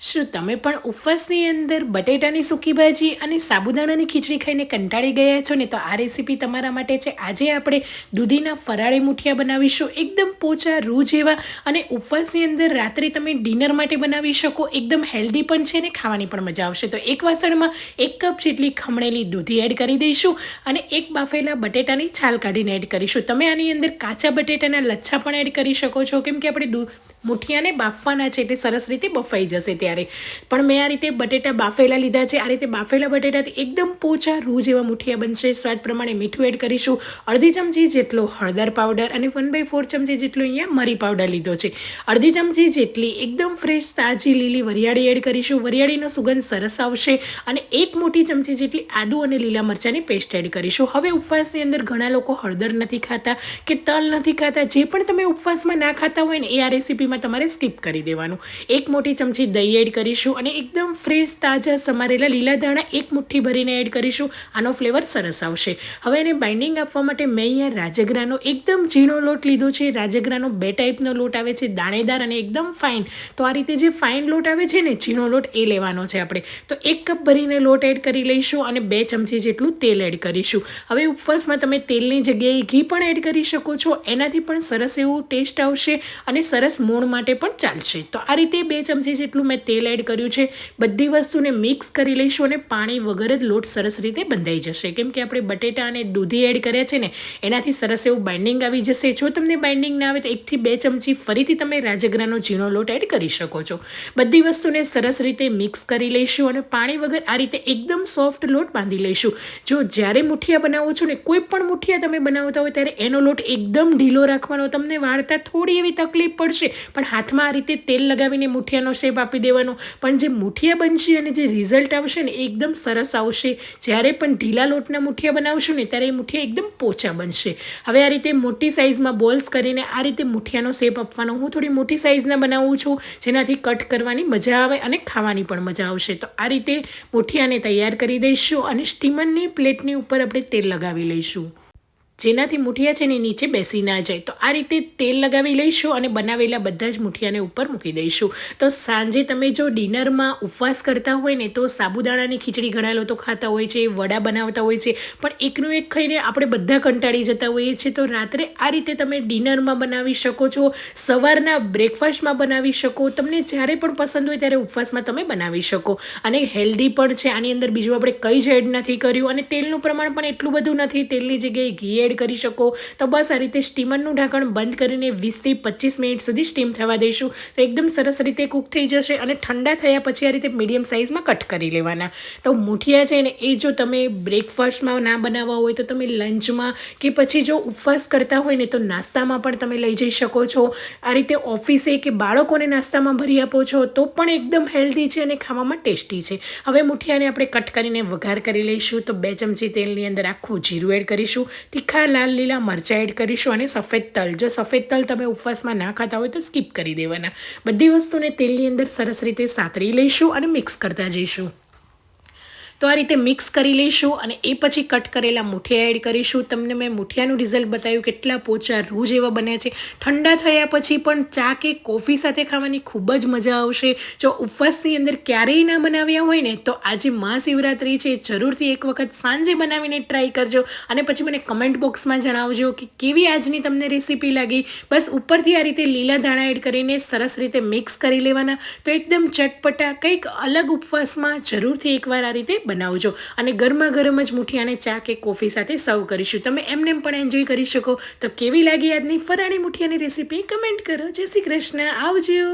શું તમે પણ ઉપવાસની અંદર બટેટાની સૂકી ભાજી અને સાબુદાણાની ખીચડી ખાઈને કંટાળી ગયા છો ને? તો આ રેસીપી તમારા માટે છે. આજે આપણે દૂધીના ફરાળી મુઠિયા બનાવીશું, એકદમ પોચા રૂ જેવા, અને ઉપવાસની અંદર રાત્રે તમે ડિનર માટે બનાવી શકો. એકદમ હેલ્ધી પણ છે ને ખાવાની પણ મજા આવશે. તો એક વાસણમાં 1 કપ જેટલી ખમણેલી દૂધી એડ કરી દઈશું અને એક બાફેલા બટેટાની છાલ કાઢીને એડ કરીશું. તમે આની અંદર કાચા બટેટાના લચ્છા પણ એડ કરી શકો છો, કેમ કે આપણે મુઠિયાને બાફવાના છે એટલે સરસ રીતે બફાઈ જશે ત્યારે. પણ મેં આ રીતે બટેટા બાફેલા લીધા છે. આ રીતે બાફેલા બટેટાથી એકદમ પોચા રૂ જેવા મુઠિયા બનશે. સ્વાદ પ્રમાણે મીઠું એડ કરીશું, અડધી ચમચી જેટલો હળદર પાવડર અને 1/4 ચમચી જેટલો અહીંયા મરી પાવડર લીધો છે. અડધી ચમચી જેટલી એકદમ ફ્રેશ તાજી લીલી વરિયાળી એડ કરીશું. વરિયાળીનો સુગંધ સરસ આવશે. અને 1 મોટી ચમચી જેટલી આદુ અને લીલા મરચાંની પેસ્ટ એડ કરીશું. હવે ઉપવાસની અંદર ઘણા લોકો હળદર નથી ખાતા કે તલ નથી ખાતા. જે પણ તમે ઉપવાસમાં ના ખાતા હોય ને એ આ રેસીપીમાં તમારે સ્કીપ કરી દેવાનું. 1 મોટી ચમચી દહીં એડ કરીશું અને એકદમ ફ્રેશ તાજા સમારેલા લીલા ધાણા 1 મુઠ્ઠી ભરીને એડ કરીશું. આનો ફ્લેવર સરસ આવશે. હવે એને બાઇન્ડિંગ આપવા માટે મેં અહીંયા રાજગરાનો એકદમ ઝીણો લોટ લીધો છે. રાજગરાનો 2 ટાઈપનો લોટ આવે છે, દાણેદાર અને એકદમ ફાઇન. તો આ રીતે જે ફાઇન લોટ આવે છે ને, ઝીણો લોટ, એ લેવાનો છે આપણે. તો 1 કપ ભરીને લોટ એડ કરી લઈશું અને 2 ચમચી જેટલું તેલ એડ કરીશું. હવે ઉપવાસમાં તમે તેલની જગ્યાએ ઘી પણ એડ કરી શકો છો. એનાથી પણ સરસ એવું ટેસ્ટ આવશે અને સરસ મોણ માટે પણ ચાલશે. તો આ રીતે 2 ચમચી જેટલું મેં તેલ એડ કર્યું છે. બધી વસ્તુને મિક્સ કરી લઈશું અને પાણી વગર જ લોટ સરસ રીતે બંધાઈ જશે, કેમ કે આપણે બટેટા અને દૂધી એડ કર્યા છે ને, એનાથી સરસ એવું બાઇન્ડિંગ આવી જશે. જો તમને બાઇન્ડિંગ ના આવે તો 1 થી 2 ચમચી ફરીથી તમે રાજગરાનો ઝીણો લોટ એડ કરી શકો છો. બધી વસ્તુને સરસ રીતે મિક્સ કરી લઈશું અને પાણી વગર આ રીતે એકદમ સોફ્ટ લોટ બાંધી લઈશું. જો જ્યારે મુઠિયા બનાવો છો ને, કોઈ પણ મુઠિયા તમે બનાવતા હોય ત્યારે એનો લોટ એકદમ ઢીલો રાખવાનો. તમને વાળતા થોડી એવી તકલીફ પડશે, પણ હાથમાં આ રીતે તેલ લગાવીને મુઠિયાનો શેપ આપી દેવાનો. પણ જે મુઠિયા બનશે અને જે રિઝલ્ટ આવશે ને, એ એકદમ સરસ આવશે. જ્યારે પણ ઢીલા લોટના મુઠિયા બનાવશું ને, ત્યારે એ મુઠિયા એકદમ પોચા બનશે. હવે આ રીતે મોટી સાઇઝમાં બોલ્સ કરીને આ રીતે મુઠિયાનો શેપ આપવાનો. હું થોડી મોટી સાઇઝના બનાવું છું, જેનાથી કટ કરવાની મજા આવે અને ખાવાની પણ મજા આવશે. તો આ રીતે મુઠિયાને તૈયાર કરી દઈશું અને સ્ટીમરની પ્લેટની ઉપર આપણે તેલ લગાવી લઈશું, જેનાથી મુઠિયા છે ને નીચે બેસી ના જાય. તો આ રીતે તેલ લગાવી લઈશું અને બનાવેલા બધા જ મુઠિયાને ઉપર મૂકી દઈશું. તો સાંજે તમે જો ડિનરમાં ઉપવાસ કરતા હોય ને, તો સાબુદાણાની ખીચડી ઘણા લોકો ખાતા હોય છે, વડા બનાવતા હોય છે, પણ એકનું એક ખાઈને આપણે બધા કંટાળી જતા હોઈએ છીએ. તો રાત્રે આ રીતે તમે ડિનરમાં બનાવી શકો છો, સવારના બ્રેકફાસ્ટમાં બનાવી શકો. તમને જ્યારે પણ પસંદ હોય ત્યારે ઉપવાસમાં તમે બનાવી શકો. અને હેલ્ધી પણ છે. આની અંદર બીજું આપણે કંઈ જ એડ નથી કર્યું અને તેલનું પ્રમાણ પણ એટલું બધું નથી. તેલની જગ્યાએ ઘી એડ કરી શકો. તો બસ આ રીતે સ્ટીમરનું ઢાંકણ બંધ કરીને 20 થી 25 મિનિટ સુધી સ્ટીમ થવા દઈશું. તો એકદમ સરસ રીતે કૂક થઈ જશે અને ઠંડા થયા પછી આ રીતે મીડિયમ સાઇઝમાં કટ કરી લેવાના. તો મુઠિયા છે ને, એ જો તમે બ્રેકફાસ્ટમાં ના બનાવવા હોય તો તમે લંચમાં કે પછી જો ઉપવાસ કરતા હોય ને, તો નાસ્તામાં પણ તમે લઈ જઈ શકો છો. આ રીતે ઓફિસે કે બાળકોને નાસ્તામાં ભરી આપો છો તો પણ એકદમ હેલ્ધી છે અને ખાવામાં ટેસ્ટી છે. હવે મુઠિયાને આપણે કટ કરીને વઘાર કરી લઈશું. તો 2 ચમચી તેલની અંદર આખું જીરું એડ કરીશું, તીખા લાલ લીલા મરચાં એડ કરીશું અને સફેદ તલ. જો સફેદ તલ તમે ઉપવાસમાં ના ખાતા હોય તો સ્કીપ કરી દેવાના. બધી વસ્તુને તેલની અંદર સરસ રીતે સાતળી લઈશું અને મિક્સ કરતા જઈશું. તો આ રીતે મિક્સ કરી લઈશું અને એ પછી કટ કરેલા મુઠિયા એડ કરીશું. તમને મેં મુઠિયાનું રિઝલ્ટ બતાવ્યું, કેટલા પોચા રૂ જેવા બન્યા છે. ઠંડા થયા પછી પણ ચા કે કોફી સાથે ખાવાની ખૂબ જ મજા આવશે. જો ઉપવાસની અંદર ક્યારેય ના બનાવ્યા હોય ને, તો આજે મહાશિવરાત્રિ છે, જરૂરથી એક વખત સાંજે બનાવીને ટ્રાય કરજો અને પછી મને કમેન્ટ બોક્સમાં જણાવજો કે કેવી આજની તમને રેસીપી લાગી. બસ ઉપરથી આ રીતે લીલા ધાણા એડ કરીને સરસ રીતે મિક્સ કરી લેવાના. તો એકદમ ચટપટા, કંઈક અલગ ઉપવાસમાં જરૂરથી એકવાર આ રીતે બનાવજો અને ગરમા ગરમ જ મુઠિયાને ચા કે કોફી સાથે સર્વ કરીશું. તમે એમને પણ એન્જોય કરી શકો. તો કેવી લાગી આજની ફરાળી મુઠિયાની રેસીપી કમેન્ટ કરો. જય શ્રી કૃષ્ણ, આવજો.